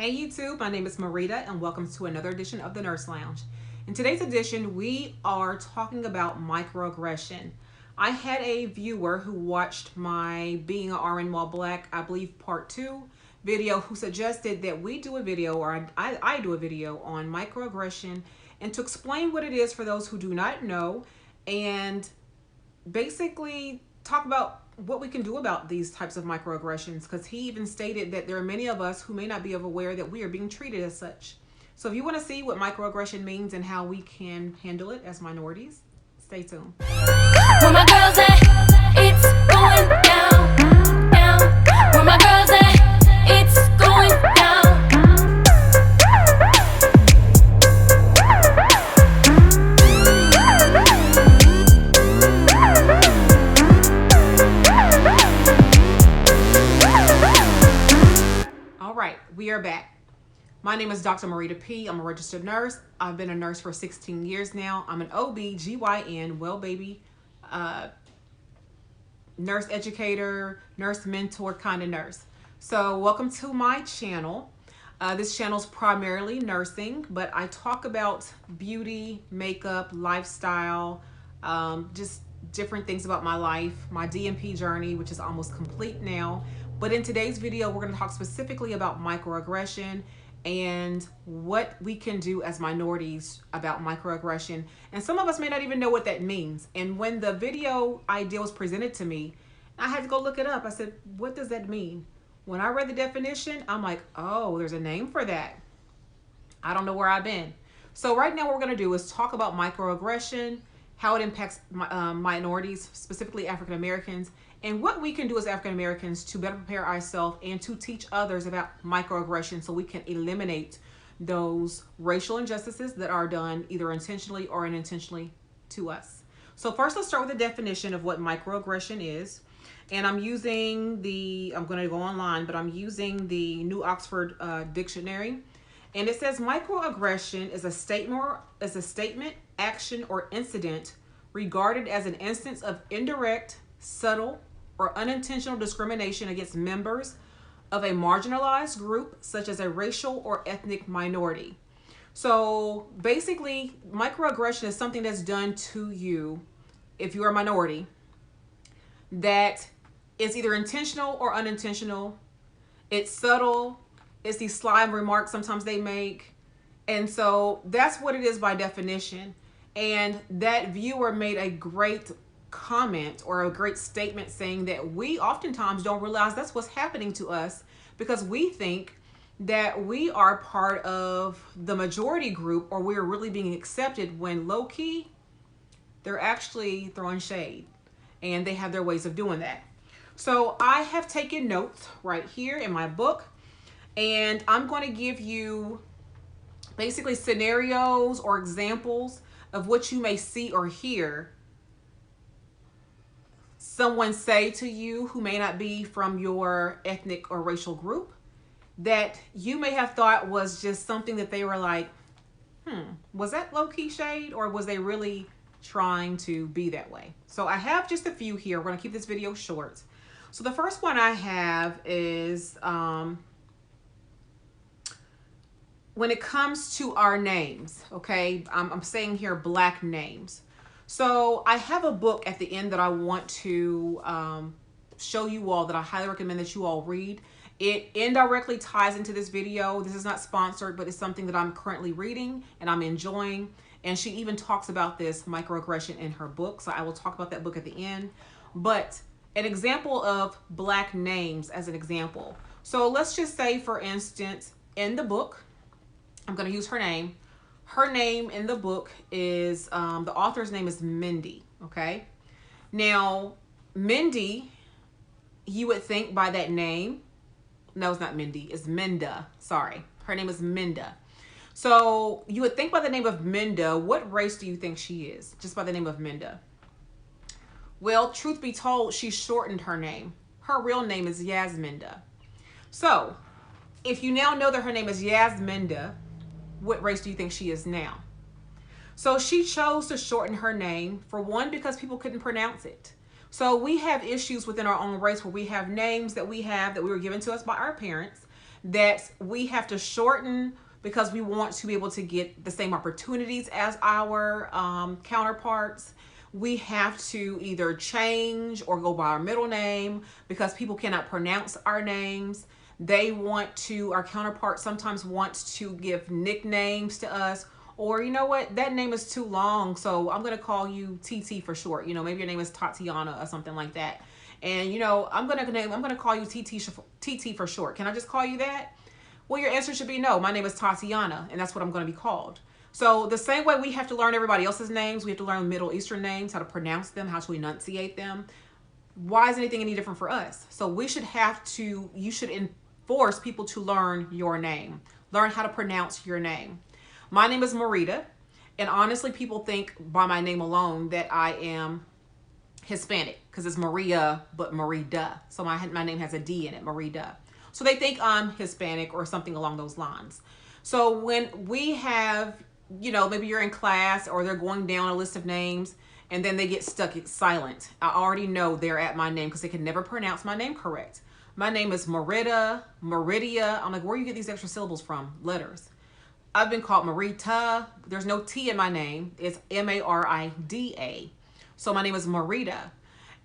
Hey YouTube, my name is Marita and welcome to another edition of the Nurse Lounge. In today's edition, we are talking about microaggression. I had a viewer who watched my Being a RN While Black, I believe part 2 video, who suggested that we do a video, or I do a video on microaggression and to explain what it is for those who do not know and basically talk about what we can do about these types of microaggressions, because he even stated that there are many of us who may not be aware that we are being treated as such. So if you want to see what microaggression means and how we can handle it as minorities, stay tuned. Where my girls at? It's going down, down. Where my girls at? It's going down. All right, we are back. My name is Dr. Marita P. I'm a registered nurse. I've been a nurse for 16 years now. I'm an OB/GYN, well baby, nurse educator, nurse mentor kind of nurse. So welcome to my channel. This channel is primarily nursing, but I talk about beauty, makeup, lifestyle, just different things about my life, my DNP journey, which is almost complete now. But in today's video, we're going to talk specifically about microaggression and what we can do as minorities about microaggression. And some of us may not even know what that means. And when the video idea was presented to me, I had to go look it up. I said, what does that mean? When I read the definition, I'm like, oh, there's a name for that. I don't know where I've been. So right now what we're going to do is talk about microaggression, how it impacts minorities, specifically African Americans, and what we can do as African Americans to better prepare ourselves and to teach others about microaggression so we can eliminate those racial injustices that are done either intentionally or unintentionally to us. So first, let's start with the definition of what microaggression is. And I'm going to go online, but I'm using the New Oxford Dictionary. And it says microaggression is a statement, action, or incident regarded as an instance of indirect, subtle, or unintentional discrimination against members of a marginalized group, such as a racial or ethnic minority. So basically, microaggression is something that's done to you if you're a minority that is either intentional or unintentional. It's subtle. It's these sly remarks sometimes they make. And so that's what it is by definition. And that viewer made a great comment or a great statement saying that we oftentimes don't realize that's what's happening to us because we think that we are part of the majority group or we're really being accepted, when low-key they're actually throwing shade and they have their ways of doing that. So I have taken notes right here in my book, and I'm going to give you basically scenarios or examples of what you may see or hear someone say to you who may not be from your ethnic or racial group, that you may have thought was just something that they were like, was that low-key shade, or was they really trying to be that way? So I have just a few here. We're going to keep this video short. So the first one I have is when it comes to our names, okay? I'm saying here black names. So I have a book at the end that I want to show you all, that I highly recommend that you all read. It indirectly ties into this video. This is not sponsored, but it's something that I'm currently reading and I'm enjoying. And she even talks about this microaggression in her book. So I will talk about that book at the end. But an example of black names as an example. So let's just say, for instance, in the book, I'm going to use her name. Her name in the book is, the author's name is Mindy, okay? Now, Mindy, you would think by that name, no, it's not Mindy, it's Minda, sorry. Her name is Minda. So you would think by the name of Minda, what race do you think she is, just by the name of Minda? Well, truth be told, she shortened her name. Her real name is Yasminda. So if you now know that her name is Yasminda, what race do you think she is now? So she chose to shorten her name, for one, because people couldn't pronounce it. So we have issues within our own race where we have names that we were given to us by our parents, that we have to shorten because we want to be able to get the same opportunities as our counterparts. We have to either change or go by our middle name because people cannot pronounce our names. They want to, our counterparts sometimes want to give nicknames to us, or you know what, that name is too long, so I'm going to call you TT for short. You know, maybe your name is Tatiana or something like that. And you know, I'm going to call you TT for short. Can I just call you that? Well, your answer should be no. My name is Tatiana, and that's what I'm going to be called. So the same way we have to learn everybody else's names, we have to learn Middle Eastern names, how to pronounce them, how to enunciate them. Why is anything any different for us? So we should you should enforce people to learn your name. Learn how to pronounce your name. My name is Marita, and honestly, people think by my name alone that I am Hispanic because it's Maria, but Marida. So my name has a D in it, Marida. So they think I'm Hispanic or something along those lines. So when we have, you know, maybe you're in class or they're going down a list of names and then they get stuck silent. I already know they're at my name because they can never pronounce my name correct. My name is Marita, Meridia. I'm like, where do you get these extra syllables from? Letters. I've been called Marita. There's no T in my name. It's Marida. So my name is Marita.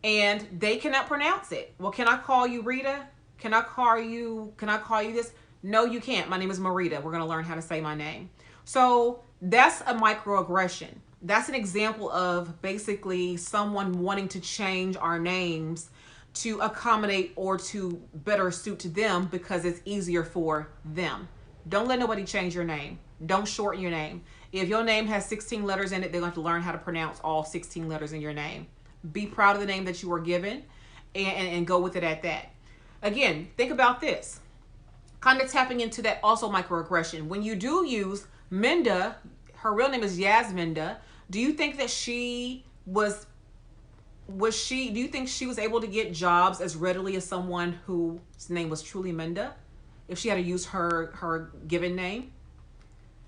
And they cannot pronounce it. Well, can I call you Rita? Can I call you this? No, you can't. My name is Marita. We're going to learn how to say my name. So that's a microaggression. That's an example of basically someone wanting to change our names to accommodate or to better suit to them because it's easier for them. Don't let nobody change your name. Don't shorten your name. If your name has 16 letters in it, they're going to have to learn how to pronounce all 16 letters in your name. Be proud of the name that you were given and go with it at that. Again, think about this. Kind of tapping into that also microaggression. When you do use Minda, her real name is Yasminda. Do you think that do you think she was able to get jobs as readily as someone whose name was truly Minda if she had to use her given name?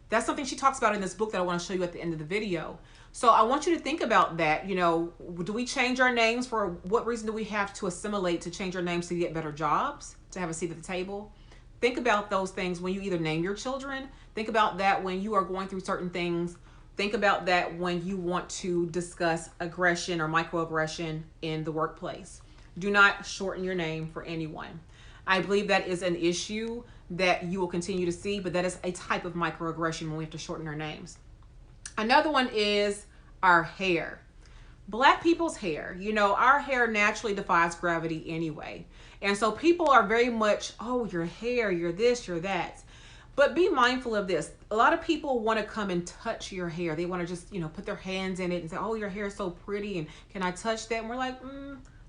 That's something she talks about in this book that I want to show you at the end of the video. So I want you to think about that. You know, do we change our names? For what reason do we have to assimilate to change our names to get better jobs, to have a seat at the table? Think about those things when you either name your children. Think about that when you are going through certain things. Think about that when you want to discuss aggression or microaggression in the workplace. Do not shorten your name for anyone. I believe that is an issue that you will continue to see, but that is a type of microaggression when we have to shorten our names. Another one is our hair. Black people's hair. You know, our hair naturally defies gravity anyway. And so people are very much, oh, your hair, you're this, you're that. But be mindful of this. A lot of people want to come and touch your hair. They want to just, you know, put their hands in it and say, oh, your hair is so pretty, and can I touch that? And we're like,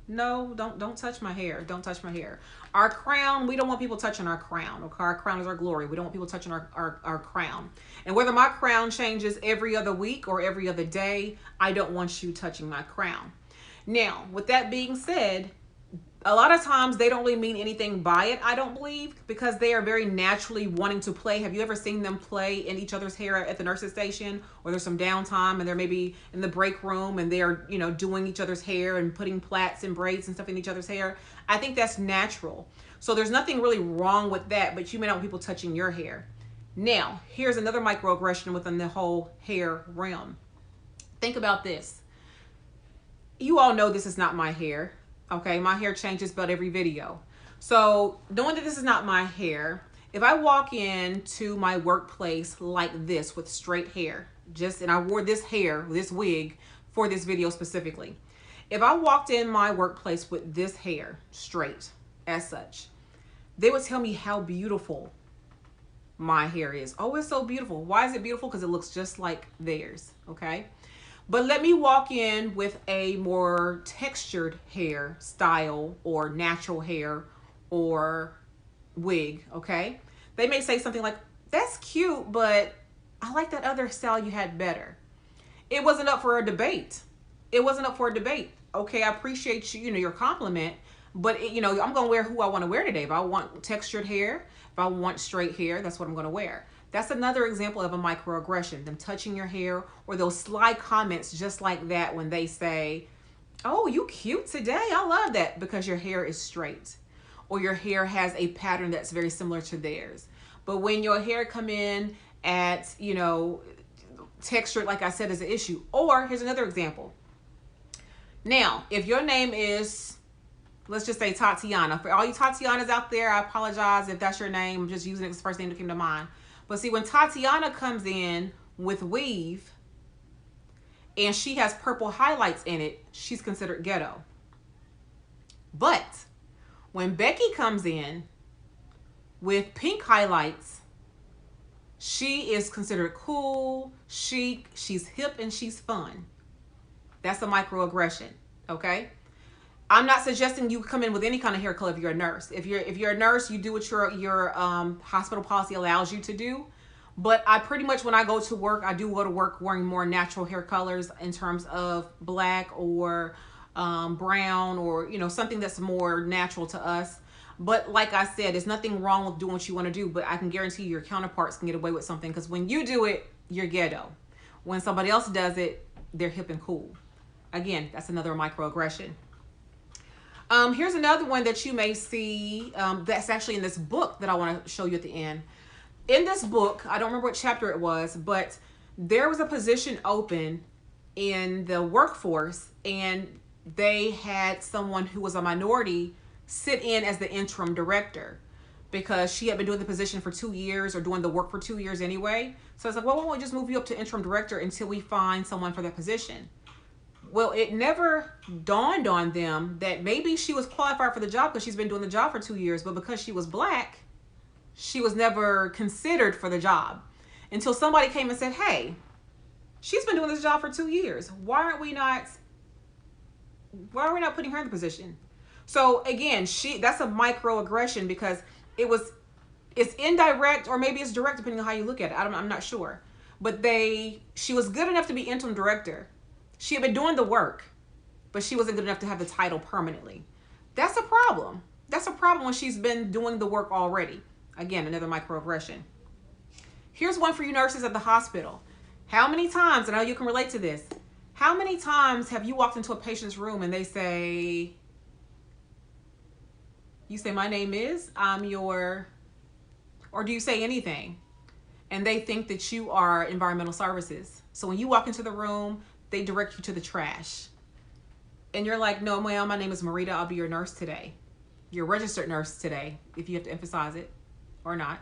no, don't touch my hair. Don't touch my hair. Our crown, we don't want people touching our crown. Okay? Our crown is our glory. We don't want people touching our crown. And whether my crown changes every other week or every other day, I don't want you touching my crown. Now, with that being said, a lot of times they don't really mean anything by it, I don't believe, because they are very naturally wanting to play. Have you ever seen them play in each other's hair at the nurse's station, or there's some downtime and they're maybe in the break room and they're, you know, doing each other's hair and putting plaits and braids and stuff in each other's hair? I think that's natural. So there's nothing really wrong with that, but you may not want people touching your hair. Now, here's another microaggression within the whole hair realm. Think about this. You all know this is not my hair. Okay, my hair changes about every video. So knowing that this is not my hair, if I walk into my workplace like this with straight hair, and I wore this hair, this wig for this video specifically. If I walked in my workplace with this hair straight as such, they would tell me how beautiful my hair is. Oh, it's so beautiful. Why is it beautiful? Because it looks just like theirs, okay? But let me walk in with a more textured hair style or natural hair or wig, okay? They may say something like, that's cute, but I like that other style you had better. It wasn't up for a debate. It wasn't up for a debate. Okay, I appreciate you, your compliment, but I'm going to wear who I want to wear today. If I want textured hair, if I want straight hair, that's what I'm going to wear. That's another example of a microaggression, them touching your hair, or those sly comments just like that when they say, oh, you cute today. I love that, because your hair is straight. or your hair has a pattern that's very similar to theirs. But when your hair come in at, you know, texture, like I said, is an issue. Or here's another example. Now, if your name is, let's just say Tatiana. For all you Tatianas out there, I apologize if that's your name. I'm just using it as the first name that came to mind. But see, when Tatiana comes in with weave and she has purple highlights in it, she's considered ghetto. But when Becky comes in with pink highlights, she is considered cool, chic, she's hip, and she's fun. That's a microaggression, okay? I'm not suggesting you come in with any kind of hair color if you're a nurse. If you're a nurse, you do what your hospital policy allows you to do. But I pretty much, when I go to work, I do go to work wearing more natural hair colors in terms of black or brown, or, you know, something that's more natural to us. But like I said, there's nothing wrong with doing what you want to do, but I can guarantee you your counterparts can get away with something, because when you do it, you're ghetto. When somebody else does it, they're hip and cool. Again, that's another microaggression. Here's another one that you may see that's actually in this book that I want to show you at the end. In this book, I don't remember what chapter it was, but there was a position open in the workforce, and they had someone who was a minority sit in as the interim director, because she had been doing the position for 2 years, or doing the work for 2 years anyway. So I was like, well, why don't we just move you up to interim director until we find someone for that position? Well, it never dawned on them that maybe she was qualified for the job because she's been doing the job for 2 years, but because she was black, she was never considered for the job until somebody came and said, hey, she's been doing this job for 2 years. Why are we not putting her in the position? So again, that's a microaggression, because it's indirect, or maybe it's direct, depending on how you look at it. I'm not sure. But she was good enough to be interim director. She had been doing the work, but she wasn't good enough to have the title permanently. That's a problem. That's a problem when she's been doing the work already. Again, another microaggression. Here's one for you nurses at the hospital. How many times, and I know you can relate to this, how many times have you walked into a patient's room and you say, my name is, I'm your, or do you say anything? And they think that you are environmental services. So when you walk into the room, they direct you to the trash. And you're like, no, ma'am, my name is Marita. I'll be your nurse today. Your registered nurse today, if you have to emphasize it or not.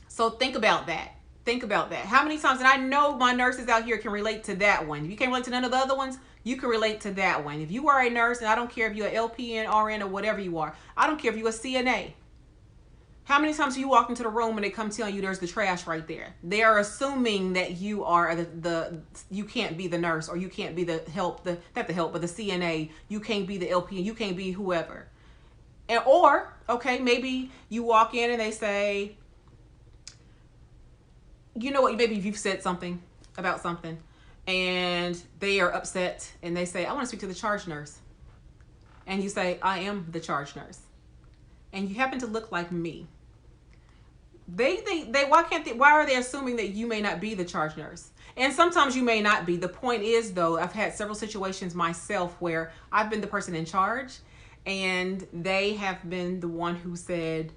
So think about that. Think about that. How many times, and I know my nurses out here can relate to that one. If you can't relate to none of the other ones, you can relate to that one. If you are a nurse, and I don't care if you're an LPN, RN, or whatever you are, I don't care if you're a CNA. How many times do you walk into the room and they come telling you there's the trash right there? They are assuming that you are you can't be the nurse, or you can't be the help, not the help, but the CNA. You can't be the LPN. You can't be whoever. Or, okay, maybe you walk in and they say, you know what, maybe if you've said something about something and they are upset and they say, I want to speak to the charge nurse. And you say, I am the charge nurse. And you happen to look like me. Why are they assuming that you may not be the charge nurse? And sometimes you may not be. The point is, though, I've had several situations myself where I've been the person in charge, and they have been the one who said,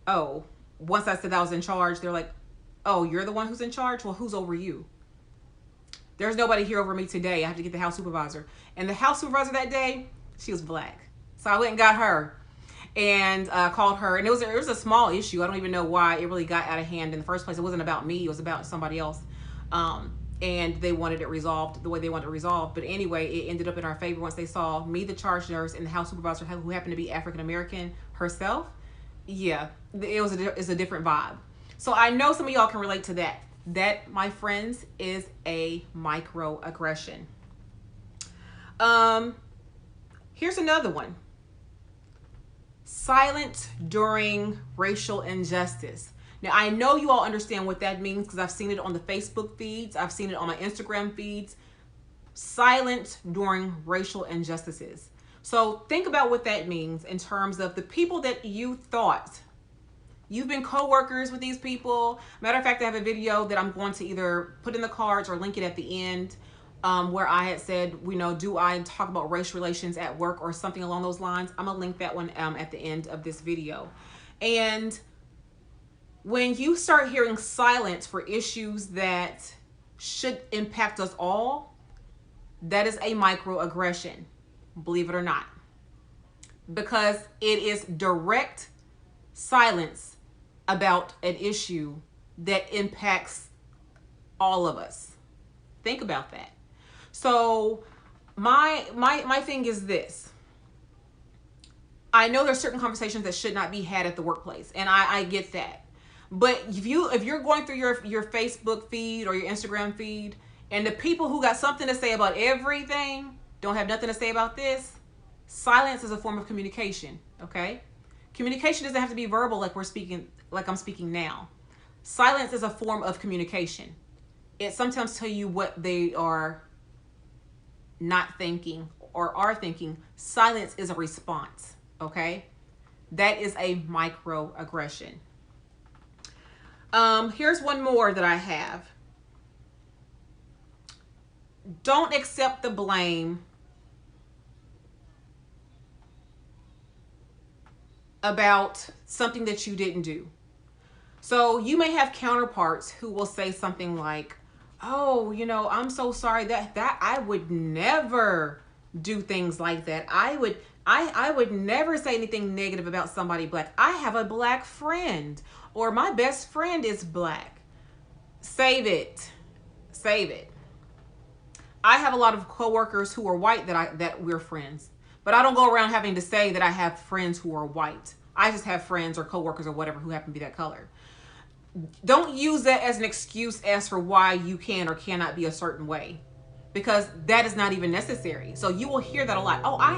oh, once I said I was in charge, they're like, oh, you're the one who's in charge? Well, who's over you? There's nobody here over me today. I have to get the house supervisor. And the house supervisor that day, she was black. So I went and got her and called her. And it was a small issue. I don't even know why it really got out of hand in the first place. It wasn't about me. It was about somebody else. And they wanted it resolved the way they wanted it resolved. But anyway, it ended up in our favor once they saw me, the charge nurse, and the house supervisor, who happened to be African-American herself. Yeah, it's a different vibe. So I know some of y'all can relate to that. That, my friends, is a microaggression. Here's another one. Silent during racial injustice. Now, I know you all understand what that means because I've seen it on the Facebook feeds. I've seen it on my Instagram feeds. Silent during racial injustices. So think about what that means in terms of the people that you thought. You've been co-workers with these people. Matter of fact, I have a video that I'm going to either put in the cards or link it at the end where I had said, do I talk about race relations at work or something along those lines? I'm gonna link that one at the end of this video. And when you start hearing silence for issues that should impact us all, that is a microaggression, believe it or not, because it is direct silence about an issue that impacts all of us. Think about that. So my thing is this. I know there's certain conversations that should not be had at the workplace, and I get that. But if you're going through your Facebook feed or your Instagram feed, and the people who got something to say about everything don't have nothing to say about this, silence is a form of communication, okay? Communication doesn't have to be verbal like I'm speaking now. Silence is a form of communication. It sometimes tells you what they are not thinking or are thinking. Silence is a response, okay? That is a microaggression. Here's one more that I have. Don't accept the blame about something that you didn't do. So you may have counterparts who will say something like, oh, I'm so sorry that I would never do things like that. I would never say anything negative about somebody black. I have a black friend, or my best friend is black. Save it. Save it. I have a lot of coworkers who are white that we're friends, but I don't go around having to say that I have friends who are white. I just have friends or coworkers or whatever who happen to be that color. Don't use that as an excuse as for why you can or cannot be a certain way, because that is not even necessary. So you will hear that a lot. Oh, I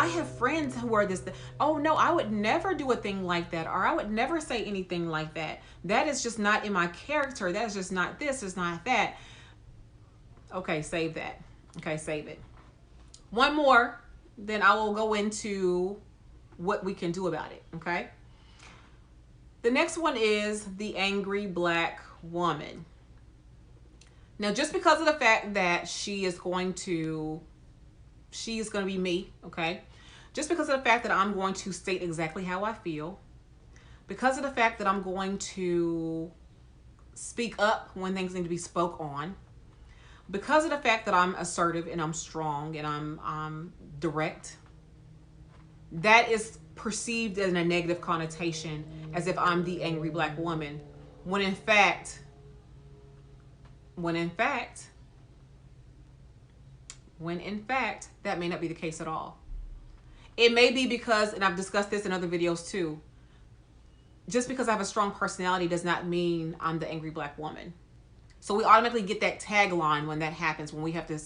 have friends who are this. Oh no, I would never do a thing like that, or I would never say anything like that. That is just not in my character. That's just not this, is not that. Okay, save that. Okay, save it. One more, then I will go into what we can do about it, okay? The next one is the angry black woman. Now, just because of the fact that she is going to be me, okay? Just because of the fact that I'm going to state exactly how I feel, because of the fact that I'm going to speak up when things need to be spoke on, because of the fact that I'm assertive and I'm strong and I'm direct, that is perceived as a negative connotation, as if I'm the angry black woman, when in fact, that may not be the case at all. It may be because, and I've discussed this in other videos too, just because I have a strong personality does not mean I'm the angry black woman. So we automatically get that tagline when that happens, when we have to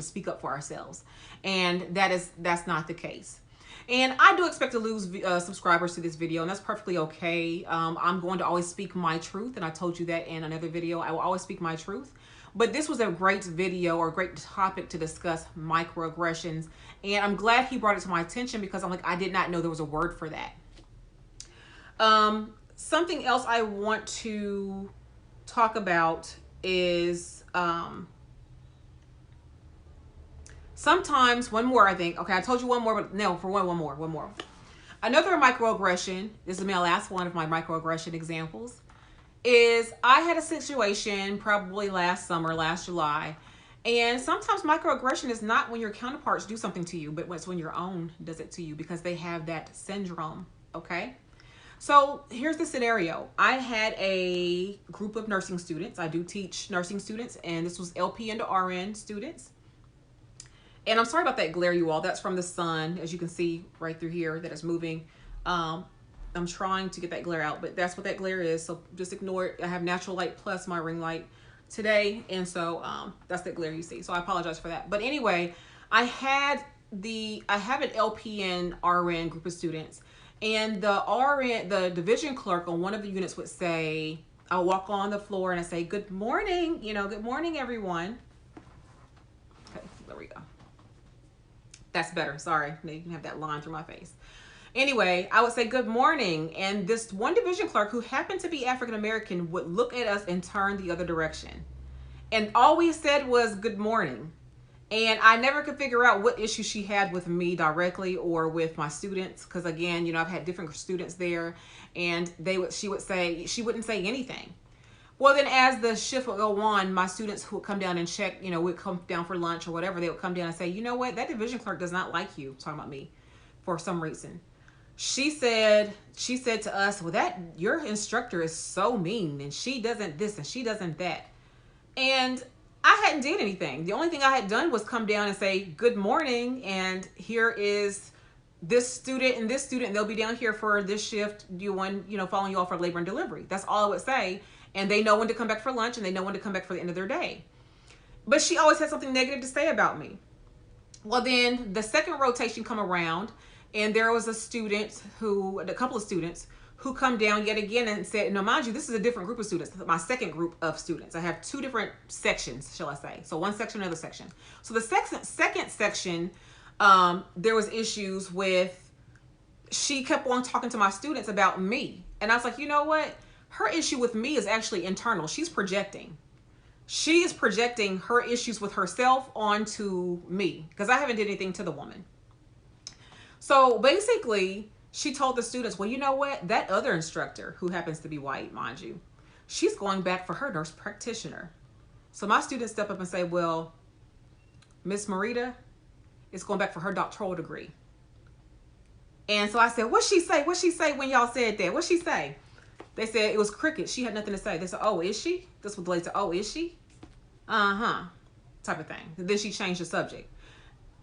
speak up for ourselves, and that's not the case. And I do expect to lose subscribers to this video, and that's perfectly okay. I'm going to always speak my truth, and I told you that in another video. I will always speak my truth. But this was a great video or a great topic to discuss microaggressions, and I'm glad he brought it to my attention, because I'm like, I did not know there was a word for that. Something else I want to talk about is sometimes, one more, I think. Okay, I told you one more, but no, for one more. Another microaggression, this is my last one of my microaggression examples, is I had a situation probably last summer, last July, and sometimes microaggression is not when your counterparts do something to you, but it's when your own does it to you, because they have that syndrome, okay? So here's the scenario. I had a group of nursing students. I do teach nursing students, and this was LP and RN students. And I'm sorry about that glare, you all. That's from the sun, as you can see right through here, that is moving. I'm trying to get that glare out, but that's what that glare is. So just ignore it. I have natural light plus my ring light today, and so that's the glare you see. So I apologize for that. But anyway, I have an LP and RN group of students, and the division clerk on one of the units would say, I'll walk on the floor and I say, good morning, good morning, everyone. Okay, there we go. That's better. Sorry, you can have that line through my face. Anyway, I would say good morning, and this one division clerk, who happened to be African American, would look at us and turn the other direction. And all we said was good morning. And I never could figure out what issue she had with me directly or with my students. Because again, you know, I've had different students there, and she wouldn't say anything. Well, then as the shift would go on, my students who would come down and check, you know, would come down for lunch or whatever, they would come down and say, you know what, that division clerk does not like you, talking about me, for some reason. She said to us, well, that your instructor is so mean, and she doesn't this and she doesn't that. And I hadn't did anything. The only thing I had done was come down and say, good morning, and here is this student and this student, and they'll be down here for this shift, following you all for labor and delivery. That's all I would say. And they know when to come back for lunch, and they know when to come back for the end of their day. But she always had something negative to say about me. Well, then the second rotation come around, and there was a couple of students who come down yet again and said, now mind you, this is a different group of students, my second group of students. I have two different sections, shall I say. So one section, another section. So the second section, there was issues with, she kept on talking to my students about me. And I was like, you know what? Her issue with me is actually internal. She's projecting. She is projecting her issues with herself onto me because I haven't did anything to the woman. So basically, she told the students, well, you know what? That other instructor, who happens to be white, mind you, she's going back for her nurse practitioner. So my students step up and say, well, Miss Marita is going back for her doctoral degree. And so I said, what'd she say? What'd she say when y'all said that? What'd she say? They said it was cricket. She had nothing to say. They said, oh, is she? This was the lady said, oh, is she? Type of thing. And then she changed the subject.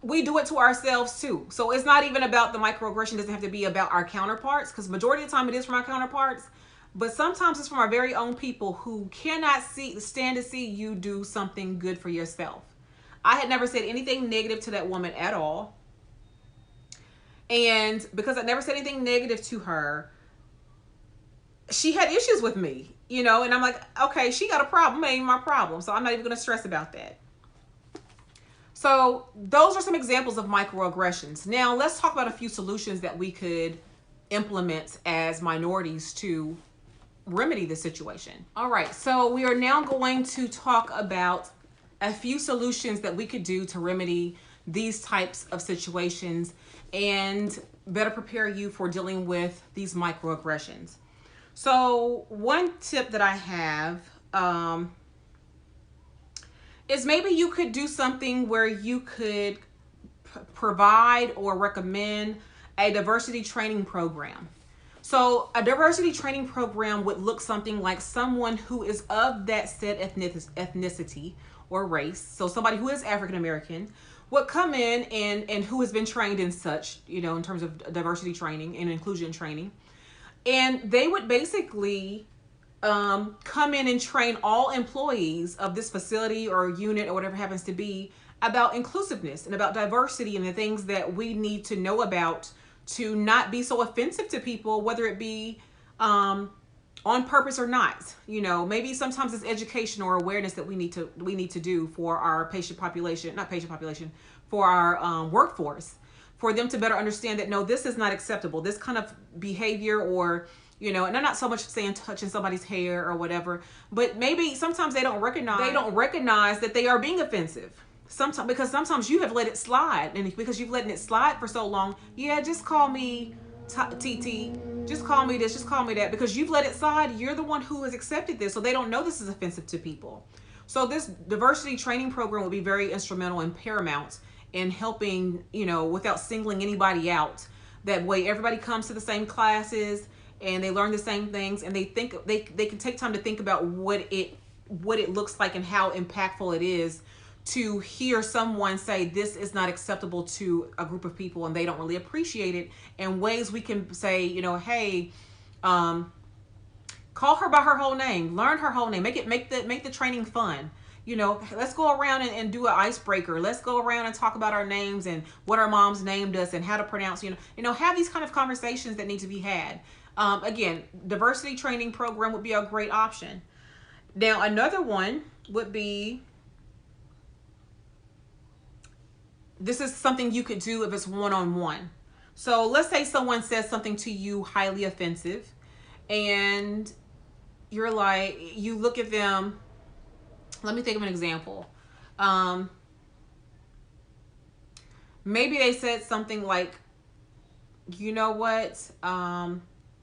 We do it to ourselves too. So it's not even about the microaggression. It doesn't have to be about our counterparts, because majority of the time it is from our counterparts. But sometimes it's from our very own people who cannot stand to see you do something good for yourself. I had never said anything negative to that woman at all. And because I never said anything negative to her, she had issues with me, and I'm like, okay, she got a problem, it ain't my problem. So I'm not even going to stress about that. So those are some examples of microaggressions. Now let's talk about a few solutions that we could implement as minorities to remedy the situation. All right, so we are now going to talk about a few solutions that we could do to remedy these types of situations and better prepare you for dealing with these microaggressions. So one tip that I have is maybe you could do something where you could provide or recommend a diversity training program. So a diversity training program would look something like someone who is of that said ethnicity or race. So somebody who is African American would come in and who has been trained in such, in terms of diversity training and inclusion training. And they would basically come in and train all employees of this facility or unit or whatever happens to be about inclusiveness and about diversity and the things that we need to know about to not be so offensive to people, whether it be on purpose or not. Maybe sometimes it's education or awareness that we need to do for our for our workforce, for them to better understand that, no, this is not acceptable. This kind of behavior or, and I'm not so much saying touching somebody's hair or whatever, but maybe sometimes they don't recognize that they are being offensive. Because sometimes you have let it slide, and because you've letting it slide for so long, just call me TT, just call me this, just call me that, because you've let it slide. You're the one who has accepted this, so they don't know this is offensive to people. So this diversity training program will be very instrumental and paramount in helping, without singling anybody out. That way everybody comes to the same classes and they learn the same things, and they can take time to think about what it looks like and how impactful it is to hear someone say this is not acceptable to a group of people and they don't really appreciate it, and ways we can say, hey, call her by her whole name, learn her whole name, make the training fun. Let's go around and do an icebreaker. Let's go around and talk about our names and what our moms named us and how to pronounce, have these kind of conversations that need to be had. Again, diversity training program would be a great option. Now, another one would be, this is something you could do if it's one-on-one. So let's say someone says something to you highly offensive, and you're like, you look at them Let me think of an example. Maybe they said something like, you know what?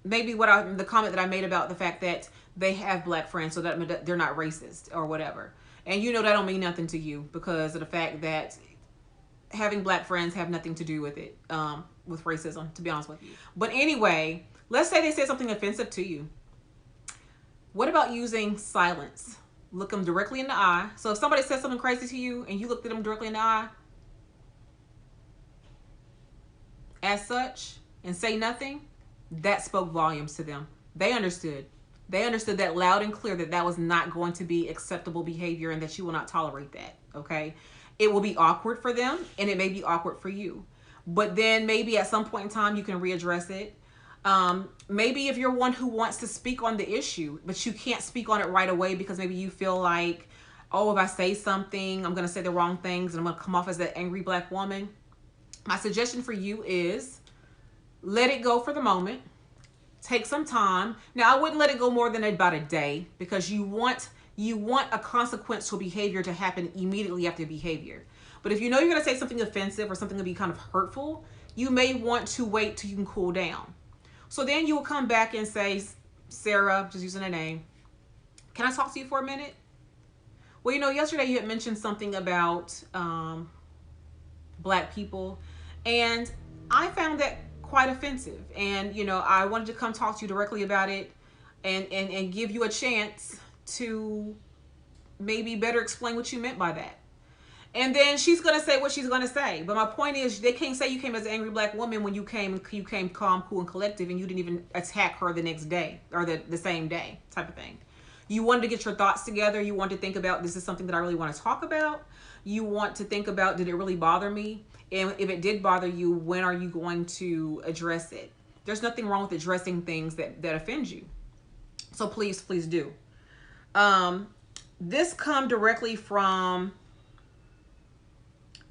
Maybe the comment that I made about the fact that they have black friends, so that they're not racist or whatever. And you know that don't mean nothing to you because of the fact that having black friends have nothing to do with it, with racism, to be honest with you. But anyway, let's say they said something offensive to you. What about using silence? Look them directly in the eye. So if somebody says something crazy to you and you looked at them directly in the eye, as such, and say nothing, that spoke volumes to them. They understood. They understood that loud and clear that that was not going to be acceptable behavior and that you will not tolerate that, okay? It will be awkward for them and it may be awkward for you. But then maybe at some point in time you can readdress it. Maybe if you're one who wants to speak on the issue, but you can't speak on it right away because maybe you feel like, oh, if I say something, I'm going to say the wrong things and I'm going to come off as that angry black woman. My suggestion for you is let it go for the moment. Take some time. Now, I wouldn't let it go more than about a day because you want a consequence to a behavior to happen immediately after behavior. But if you know you're going to say something offensive or something to be kind of hurtful, you may want to wait till you can cool down. So then you will come back and say, Sarah, just using a name, can I talk to you for a minute? Well, you know, yesterday you had mentioned something about black people, and I found that quite offensive. And, you know, I wanted to come talk to you directly about it and give you a chance to maybe better explain what you meant by that. And then she's going to say what she's going to say. But my point is, they can't say you came as an angry black woman when you came calm, cool, and collective, and you didn't even attack her the next day or the same day type of thing. You wanted to get your thoughts together. You wanted to think about, this is something that I really want to talk about. You want to think about, did it really bother me? And if it did bother you, when are you going to address it? There's nothing wrong with addressing things that offend you. So please, please do.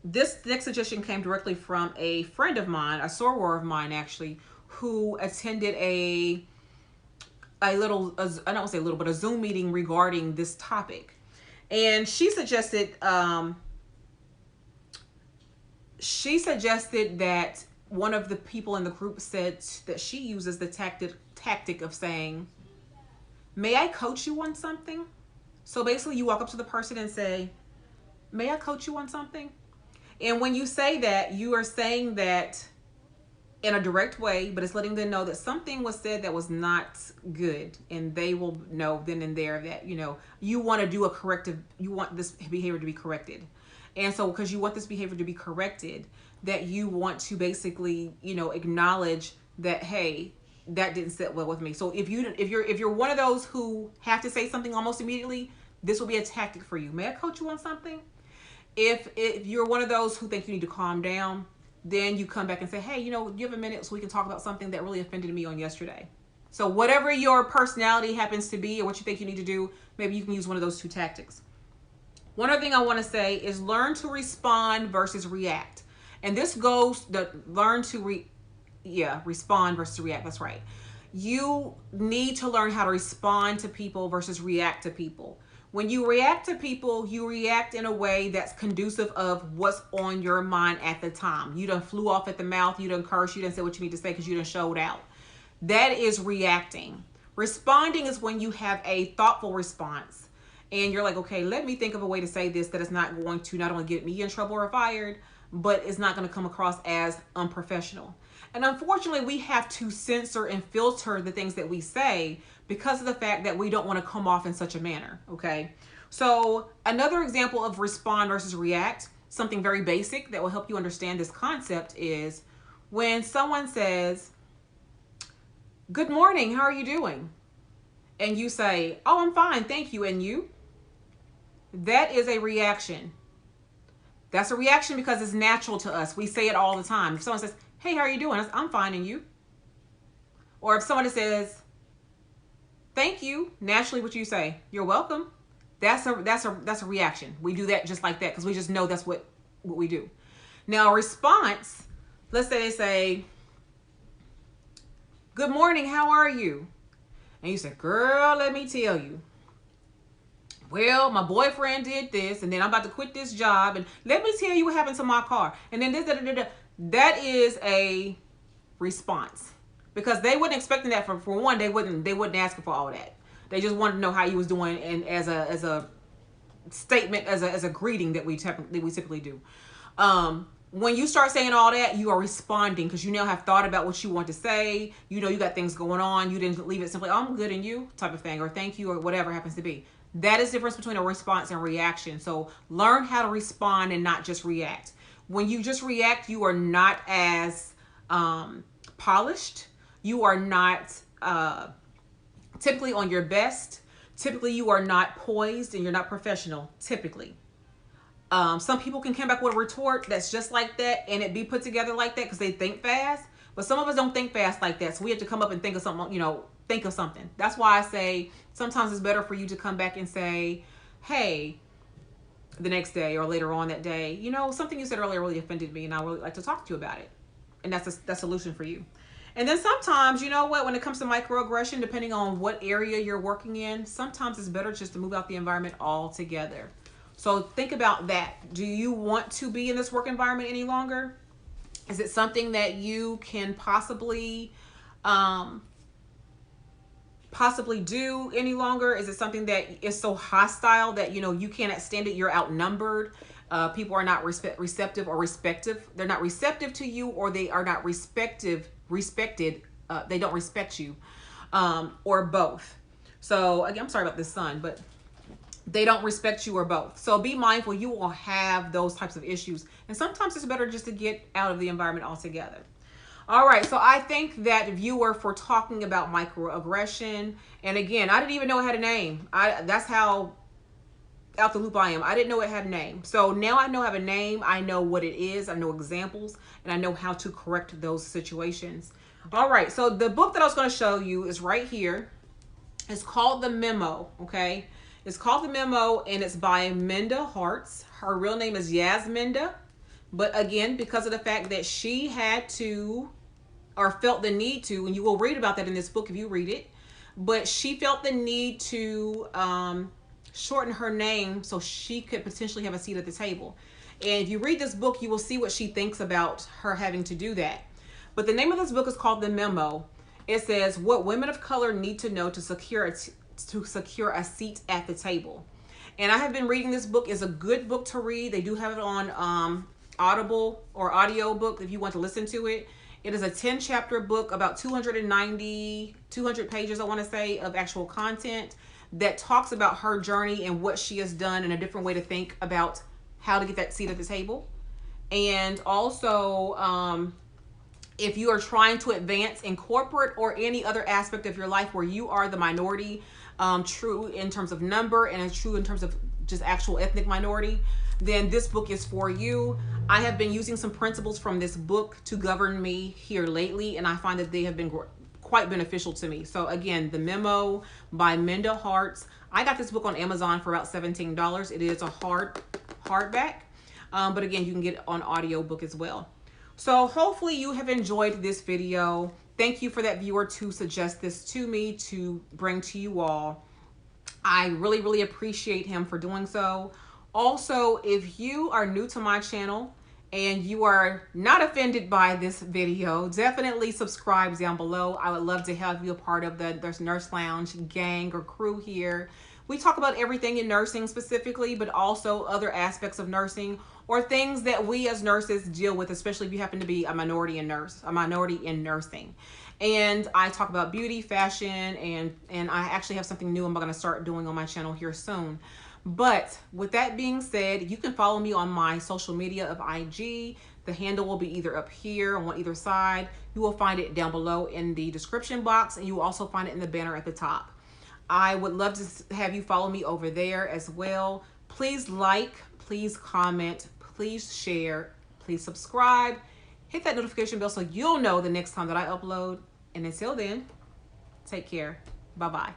This next suggestion came directly from a friend of mine, a soror of mine actually, who attended a Zoom meeting regarding this topic. And she suggested that one of the people in the group said that she uses the tactic of saying, may I coach you on something? So basically you walk up to the person and say, may I coach you on something? And when you say that, you are saying that in a direct way, but it's letting them know that something was said that was not good. And they will know then and there that, you know, you want to do a corrective, you want this behavior to be corrected. And so because you want this behavior to be corrected, that you want to basically, you know, acknowledge that, hey, that didn't sit well with me. So if you're one of those who have to say something almost immediately, this will be a tactic for you. May I coach you on something? If you're one of those who think you need to calm down, then you come back and say, hey, you know, you have a minute so we can talk about something that really offended me on yesterday. So whatever your personality happens to be or what you think you need to do, maybe you can use one of those two tactics. One other thing I want to say is learn to respond versus react. And this goes to respond versus react. That's right. You need to learn how to respond to people versus react to people. When you react to people, you react in a way that's conducive of what's on your mind at the time. You done flew off at the mouth, you done cursed, you done said what you need to say because you done showed out. That is reacting. Responding is when you have a thoughtful response and you're like, okay, let me think of a way to say this that is not going to not only get me in trouble or fired, but it's not going to come across as unprofessional. And unfortunately, we have to censor and filter the things that we say because of the fact that we don't want to come off in such a manner, okay? So another example of respond versus react, something very basic that will help you understand this concept is when someone says, good morning, how are you doing? And you say, oh, I'm fine, thank you, and you? That is a reaction. That's a reaction because it's natural to us. We say it all the time. If someone says, hey, how are you doing? I'm fine, and you? Or if someone says, thank you, naturally what you say, you're welcome. That's a reaction. We do that just like that because we just know that's what we do. Now, a response, let's say they say, good morning, how are you? And you say, girl, let me tell you. well, my boyfriend did this, and then I'm about to quit this job, and let me tell you what happened to my car, and then this, that is a response, because they wasn't expecting that. For one, they wouldn't ask for all that. They just wanted to know how you was doing, and as a statement, as a greeting that we typically do. When you start saying all that, you are responding, because you now have thought about what you want to say. You know you got things going on. You didn't leave it simply, oh, I'm good, and you type of thing, or thank you, or whatever happens to be. That is the difference between a response and reaction. So learn how to respond and not just react. When you just react, you are not as polished. You are not typically on your best. Typically, you are not poised, and you're not professional, typically. Some people can come back with a retort that's just like that, and it be put together like that because they think fast. But some of us don't think fast like that. So we have to come up and think of something, think of something. That's why I say sometimes it's better for you to come back and say, hey, the next day or later on that day, something you said earlier really offended me, and I would really like to talk to you about it. And that's a solution for you. And then sometimes, when it comes to microaggression, depending on what area you're working in, sometimes it's better just to move out the environment altogether. So think about that. Do you want to be in this work environment any longer? Is it something that you can possibly do any longer? Is it something that is so hostile that you cannot stand it? You're outnumbered. People are not receptive or respective. They're not receptive to you, or they are not respected. They don't respect you, or both. So again, I'm sorry about this sun, but they don't respect you, or both. So be mindful. You will have those types of issues, and sometimes it's better just to get out of the environment altogether. All right, so I thank that viewer for talking about microaggression. And again, I didn't even know it had a name. That's how out the loop I am. I didn't know it had a name. So now I know I have a name. I know what it is. I know examples, and I know how to correct those situations. All right, so the book that I was going to show you is right here. It's called The Memo, okay? It's called The Memo, and it's by Minda Harts. Her real name is Yasminda. But again, because of the fact that she had to, or felt the need to, and you will read about that in this book if you read it, but she felt the need to shorten her name so she could potentially have a seat at the table. And if you read this book, you will see what she thinks about her having to do that. But the name of this book is called The Memo. It says, what women of color need to know to secure a seat at the table. And I have been reading this book. It's a good book to read. They do have it on Audible or audio book if you want to listen to it. It is a 10-chapter book, about 200 pages, I want to say, of actual content that talks about her journey and what she has done, and a different way to think about how to get that seat at the table. And also, if you are trying to advance in corporate or any other aspect of your life where you are the minority, true in terms of number and true in terms of just actual ethnic minority, then this book is for you. I have been using some principles from this book to govern me here lately, and I find that they have been quite beneficial to me. So again, The Memo by Minda Harts. I got this book on Amazon for about $17. It is a hardback, but again, you can get it on audiobook as well. So hopefully you have enjoyed this video. Thank you for that viewer to suggest this to me to bring to you all. I really, really appreciate him for doing so. Also, if you are new to my channel and you are not offended by this video, definitely subscribe down below. I would love to have you a part of the Nurse Lounge gang or crew here. We talk about everything in nursing specifically, but also other aspects of nursing or things that we as nurses deal with, especially if you happen to be a minority in nursing. And I talk about beauty, fashion, and I actually have something new I'm going to start doing on my channel here soon. But with that being said, you can follow me on my social media of IG. The handle will be either up here on either side. You will find it down below in the description box, and you will also find it in the banner at the top. I would love to have you follow me over there as well. Please like, please comment, please share, please subscribe. Hit that notification bell so you'll know the next time that I upload. And until then, take care. Bye-bye.